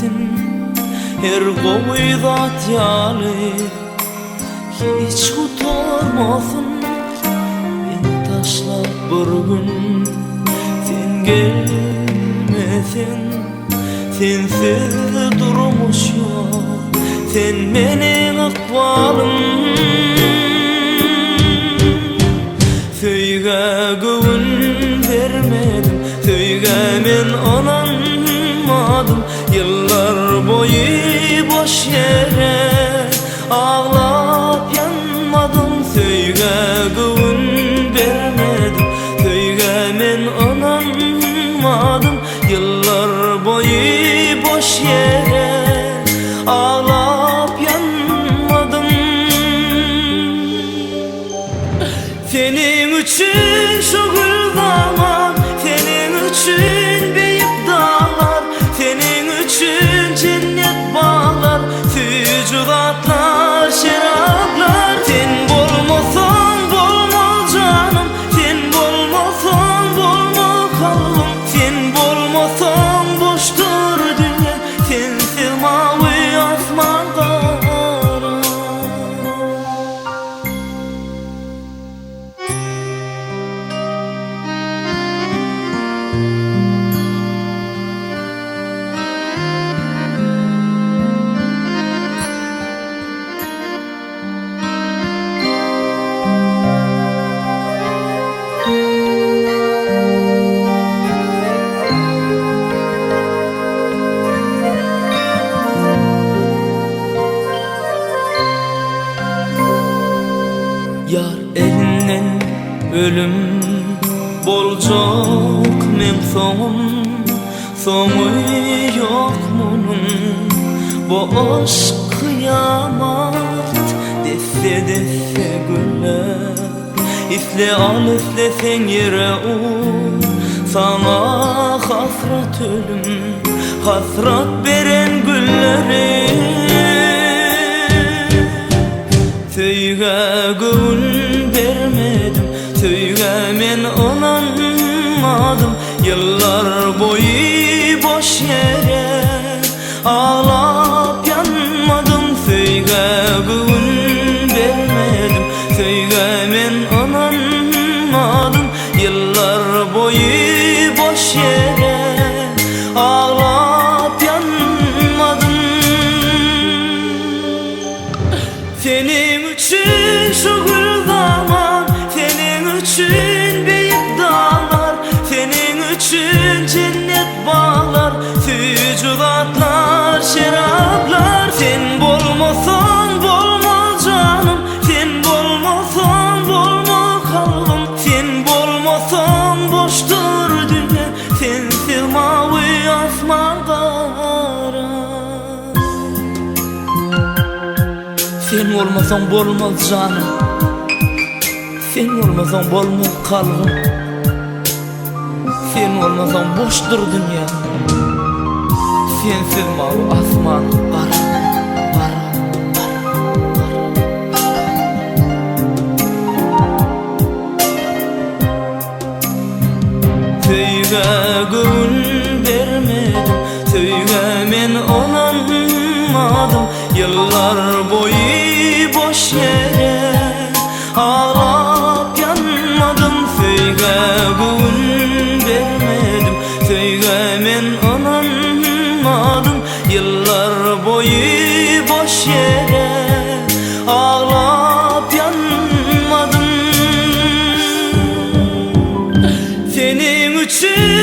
bilmesin her koydat yalı hiç kurtarmasın beni taşlap bir gün sen gelmesin. Sensiz durmuş yok sen menin ıkbalım. Söyge güvün vermedim, söyge men onanmadım. Yıllar boyu boş yere ağlap yanmadım. Söyge güvün vermedim, söyge men onanmadım. Yıllar boyu boş yere ağlap yanmadım. Senin için şu gül dağlar, senin için büyük dağlar, senin için cennet bağlar, fücuratlar, şaraplar. Sen bolmasan bolmaz canım, sen bolmasan bolmaz kalbim, sen bolmasan boştur dünya, sensiz mavi asman kara. Yar elinden ölüm bolcak men sonum, sonu yok bunun. Bu aşk kıyamet desse desse güller. İfle al ifle sen yere sana hasret ölüm, hasret veren gülleri. Söyge güvün vermedim, söyge men onanmadım. Yıllar boyu boş yere ağlap yanmadım. Söyge güvün vermedim, söyge men onanmadım. Yıllar boyu boş yere ağlap yanmadım. Senin için şu gül dağlar, senin için büyük dağlar, senin için cennet bağlar, fücuratlar, şaraplar. Sen bolmasan bolmaz canım, sen bolmasan bolmaz kalbim, sen bolmasan boştur dünya, sensiz mavi asman kara. Sen olmasan bolmaz canım, sen olmasan bolmaz kalbim, sen olmasan boştur dünya, sensiz mavi asman kara. Söyge güvün vermedim, söyge men onanmadım. Yıllar boyu boş yere ağlap yanmadım. Söyge güvün vermedim, söyge men onanmadım. Yıllar boyu boş yere ağlap yanmadım. Senin için